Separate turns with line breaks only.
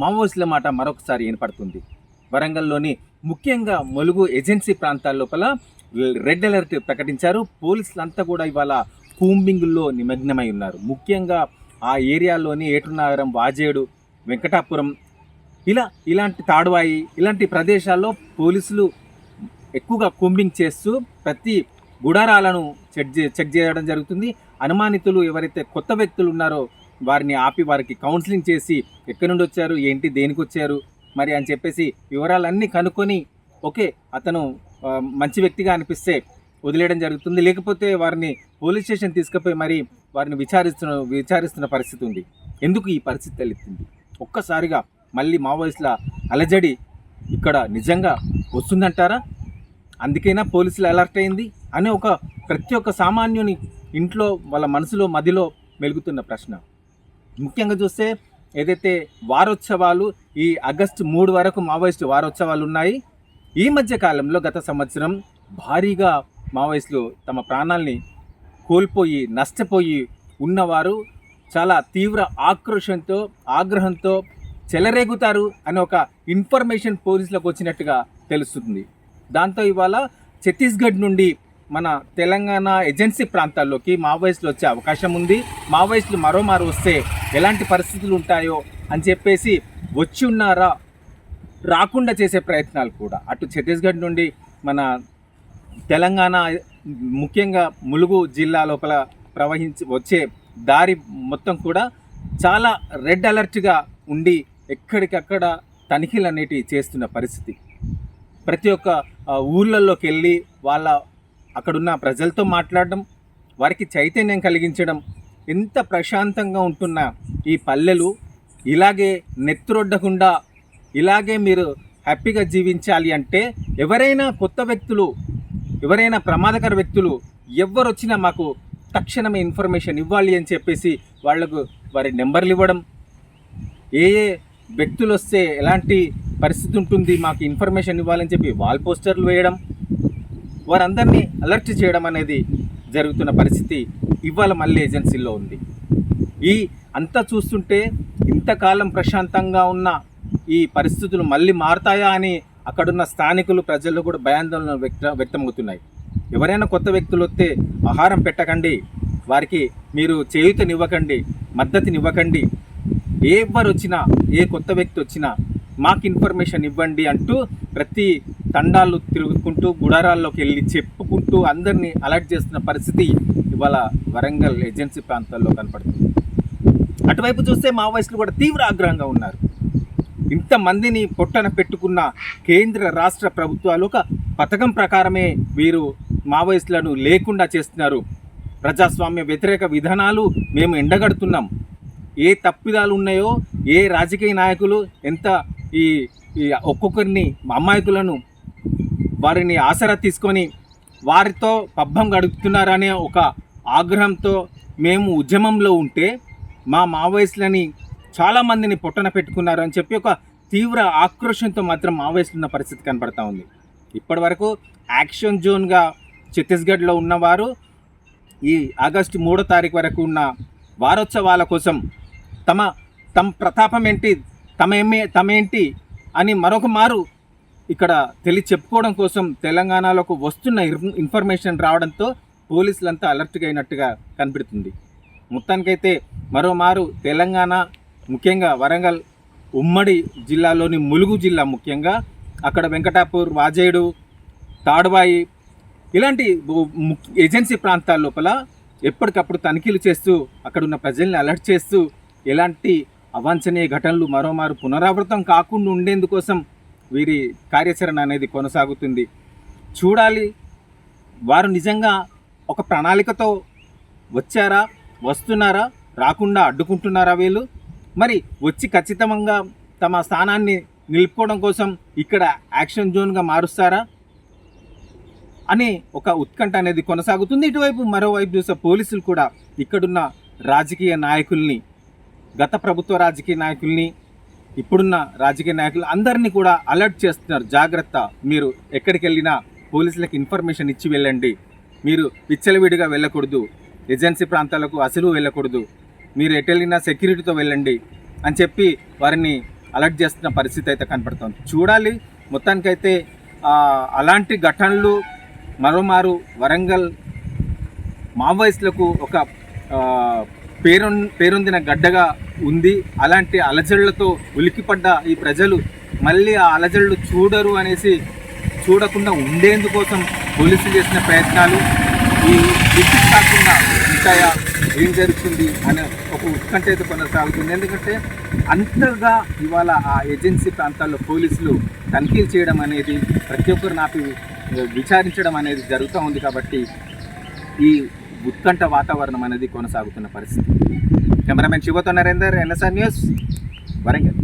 మావోయిస్టుల మాట మరొకసారి వినపడుతుంది. వరంగల్లోని ముఖ్యంగా ములుగు ఏజెన్సీ ప్రాంతాల లోపల రెడ్ అలర్ట్ ప్రకటించారు. పోలీసులంతా కూడా ఇవాళ కూంబింగ్లో నిమగ్నమై ఉన్నారు. ముఖ్యంగా ఆ ఏరియాలోని ఏటునగరం, వాజేడు, వెంకటాపురం ఇలాంటి తాడువాయి ఇలాంటి ప్రదేశాల్లో పోలీసులు ఎక్కువగా కూంబింగ్ చేస్తూ ప్రతి గుడారాలను చెక్ చేయడం జరుగుతుంది. అనుమానితులు ఎవరైతే కొత్త వ్యక్తులు ఉన్నారో వారిని ఆపి వారికి కౌన్సిలింగ్ చేసి ఎక్కడి నుండి వచ్చారు, ఏంటి, దేనికి వచ్చారు మరి అని చెప్పేసి వివరాలన్నీ కనుక్కొని ఓకే అతను మంచి వ్యక్తిగా అనిపిస్తే వదిలేయడం జరుగుతుంది. లేకపోతే వారిని పోలీస్ స్టేషన్ తీసుకుపోయి మరి వారిని విచారిస్తున్న పరిస్థితి ఉంది. ఎందుకు ఈ పరిస్థితి తలెత్తింది? ఒక్కసారిగా మళ్ళీ మావోయిస్టుల అలజడి ఇక్కడ నిజంగా వస్తుందంటారా? అందుకైనా పోలీసులు అలర్ట్ అయింది అనే ప్రతి ఒక్క సామాన్యుని ఇంట్లో వాళ్ళ మనసులో మదిలో మెలుగుతున్న ప్రశ్న. ముఖ్యంగా చూస్తే ఏదైతే వారోత్సవాలు ఈ ఆగస్టు 3 వరకు మావోయిస్టు వారోత్సవాలు ఉన్నాయి. ఈ మధ్య కాలంలో గత సంవత్సరం భారీగా మావోయిస్టులు తమ ప్రాణాల్ని కోల్పోయి నష్టపోయి ఉన్నవారు చాలా తీవ్ర ఆగ్రహంతో చెలరేగుతారు అనే ఒక ఇన్ఫర్మేషన్ పోలీసులకు వచ్చినట్టుగా తెలుస్తుంది. దాంతో ఇవాళ ఛత్తీస్గఢ్ నుండి మన తెలంగాణ ఏజెన్సీ ప్రాంతాల్లోకి మావోయిస్టులు వచ్చే అవకాశం ఉంది. మావోయిస్టులు మరోమారు వస్తే ఎలాంటి పరిస్థితులు ఉంటాయో అని చెప్పేసి వచ్చి ఉన్నారా రాకుండా చేసే ప్రయత్నాలు కూడా అటు ఛత్తీస్గఢ్ నుండి మన తెలంగాణ ముఖ్యంగా ములుగు జిల్లా లోపల వచ్చే దారి మొత్తం కూడా చాలా రెడ్ అలర్ట్గా ఉండి ఎక్కడికక్కడ తనిఖీలు అనేటివి చేస్తున్న పరిస్థితి. ప్రతి ఒక్క ఊళ్ళల్లోకి వెళ్ళి అక్కడున్న ప్రజలతో మాట్లాడడం, వారికి చైతన్యం కలిగించడం, ఎంత ప్రశాంతంగా ఉంటున్న ఈ పల్లెలు ఇలాగే నెత్తురొడ్డకుండా ఇలాగే మీరు హ్యాపీగా జీవించాలి అంటే ఎవరైనా కొత్త వ్యక్తులు, ఎవరైనా ప్రమాదకర వ్యక్తులు ఎవరు వచ్చినా మాకు తక్షణమే ఇన్ఫర్మేషన్ ఇవ్వాలి అని చెప్పేసి వాళ్లకు వారి నెంబర్లు ఇవ్వడం, ఏ వ్యక్తులు వస్తే ఎలాంటి పరిస్థితి ఉంటుంది మాకు ఇన్ఫర్మేషన్ ఇవ్వాలని చెప్పి వాల్ పోస్టర్లు వేయడం, వారందరినీ అలర్ట్ చేయడం అనేది జరుగుతున్న పరిస్థితి ఇవాళ మళ్ళీ ఏజెన్సీలో ఉంది. ఈ అంతా చూస్తుంటే ఇంతకాలం ప్రశాంతంగా ఉన్న ఈ పరిస్థితులు మళ్ళీ మారుతాయా అని అక్కడున్న స్థానికులు, ప్రజలు కూడా భయాందోళన వ్యక్తమవుతున్నాయి. ఎవరైనా కొత్త వ్యక్తులు వస్తే ఆహారం పెట్టకండి, వారికి మీరు చేయూతనివ్వకండి, మద్దతునివ్వకండి, ఎవరు వచ్చినా ఏ కొత్త వ్యక్తి వచ్చినా మాకు ఇన్ఫర్మేషన్ ఇవ్వండి అంటూ ప్రతి తండాలు తిరుగుకుంటూ గుడారాల్లోకి వెళ్ళి చెప్పుకుంటూ అందరినీ అలర్ట్ చేస్తున్న పరిస్థితి ఇవాళ వరంగల్ ఏజెన్సీ ప్రాంతాల్లో కనపడుతుంది. అటువైపు చూస్తే మావోయిస్టులు కూడా తీవ్ర ఆగ్రహంగా ఉన్నారు. ఇంతమందిని పొట్టన పెట్టుకున్న కేంద్ర రాష్ట్ర ప్రభుత్వాలు ఒక పథకం ప్రకారమే వీరు మావోయిస్టులను లేకుండా చేస్తున్నారు. ప్రజాస్వామ్య వ్యతిరేక విధానాలు మేము ఎండగడుతున్నాం. ఏ తప్పిదాలు ఉన్నాయో, ఏ రాజకీయ నాయకులు ఎంత ఈ ఒక్కొక్కరిని అమాయకులను వారిని ఆసరా తీసుకొని వారితో పబ్బం గడుపుతున్నారనే ఒక ఆగ్రహంతో మేము ఉద్యమంలో ఉంటే మా మావోయిస్టులని చాలామందిని పొట్టన పెట్టుకున్నారు అని చెప్పి ఒక తీవ్ర ఆక్రోషంతో మాత్రం మావోయిస్టులు ఉన్న పరిస్థితి కనపడతా ఉంది. ఇప్పటి వరకు యాక్షన్ జోన్గా ఛత్తీస్గఢ్లో ఉన్నవారు ఈ ఆగస్టు 3వ తారీఖు వరకు ఉన్న వారోత్సవాల కోసం తమ ప్రతాపం ఏంటి, తమేంటి అని మరొక మారు ఇక్కడ చెప్పుకోవడం కోసం తెలంగాణలోకి వస్తున్న ఇన్ఫర్మేషన్ రావడంతో పోలీసులంతా అలర్ట్గా అయినట్టుగా కనబడుతుంది. మొత్తానికైతే మరోమారు తెలంగాణ ముఖ్యంగా వరంగల్ ఉమ్మడి జిల్లాలోని ములుగు జిల్లా ముఖ్యంగా అక్కడ వెంకటాపూర్, వాజేడు, తాడువాయి ఇలాంటి ఏజెన్సీ ప్రాంతాల లోపల ఎప్పటికప్పుడు తనిఖీలు చేస్తూ అక్కడున్న ప్రజల్ని అలర్ట్ చేస్తూ ఎలాంటి అవాంఛనీయ ఘటనలు మరోమారు పునరావృతం కాకుండా ఉండేందుకోసం వీరి కార్యాచరణ అనేది కొనసాగుతుంది. చూడాలి వారు నిజంగా ఒక ప్రణాళికతో వచ్చారా, వస్తున్నారా, రాకుండా అడ్డుకుంటున్నారా వీళ్ళు, మరి వచ్చి ఖచ్చితంగా తమ స్థానాన్ని నిలుపుకోవడం కోసం ఇక్కడ యాక్షన్ జోన్గా మారుస్తారా అని ఒక ఉత్కంఠ అనేది కొనసాగుతుంది. ఇటువైపు మరోవైపు చూసే పోలీసులు కూడా ఇక్కడున్న రాజకీయ నాయకుల్ని, గత ప్రభుత్వ రాజకీయ నాయకుల్ని, ఇప్పుడున్న రాజకీయ నాయకులు అందరినీ కూడా అలర్ట్ చేస్తున్నారు. జాగ్రత్త, మీరు ఎక్కడికి వెళ్ళినా పోలీసులకు ఇన్ఫర్మేషన్ ఇచ్చి వెళ్ళండి, మీరు విచ్చలవిడిగా వెళ్ళకూడదు, ఏజెన్సీ ప్రాంతాలకు అసలు వెళ్ళకూడదు, మీరు ఎటు వెళ్ళినా సెక్యూరిటీతో వెళ్ళండి అని చెప్పి వారిని అలర్ట్ చేస్తున్న పరిస్థితి అయితే కనపడుతుంది. చూడాలి. మొత్తానికైతే అలాంటి ఘటనలు మరోమారు వరంగల్ మావోయిస్టులకు ఒక పేరొందిన గడ్డగా ఉంది. అలాంటి అలజడులతో ఉలిక్కిపడ్డ ఈ ప్రజలు మళ్ళీ ఆ అలజడులు చూడకుండా ఉండేందుకోసం పోలీసులు చేసిన ప్రయత్నాలు ఈ విద్యుత్ కాకుండా ఉంటాయా, ఏం జరుగుతుంది అనే ఒక ఉత్కంఠ అయితే కొనసాగుతుంది. ఎందుకంటే అంతగా ఇవాళ ఆ ఏజెన్సీ ప్రాంతాల్లో పోలీసులు తనిఖీలు చేయడం అనేది, ప్రతి ఒక్కరు నాపి విచారించడం అనేది జరుగుతూ ఉంది. కాబట్టి ఈ ఉత్కంఠ వాతావరణం అనేది కొనసాగుతున్న పరిస్థితి. కెమెరామెన్ శివతో నరేందర్, ఎన్ఎస్ఆర్ న్యూస్, వరంగల్.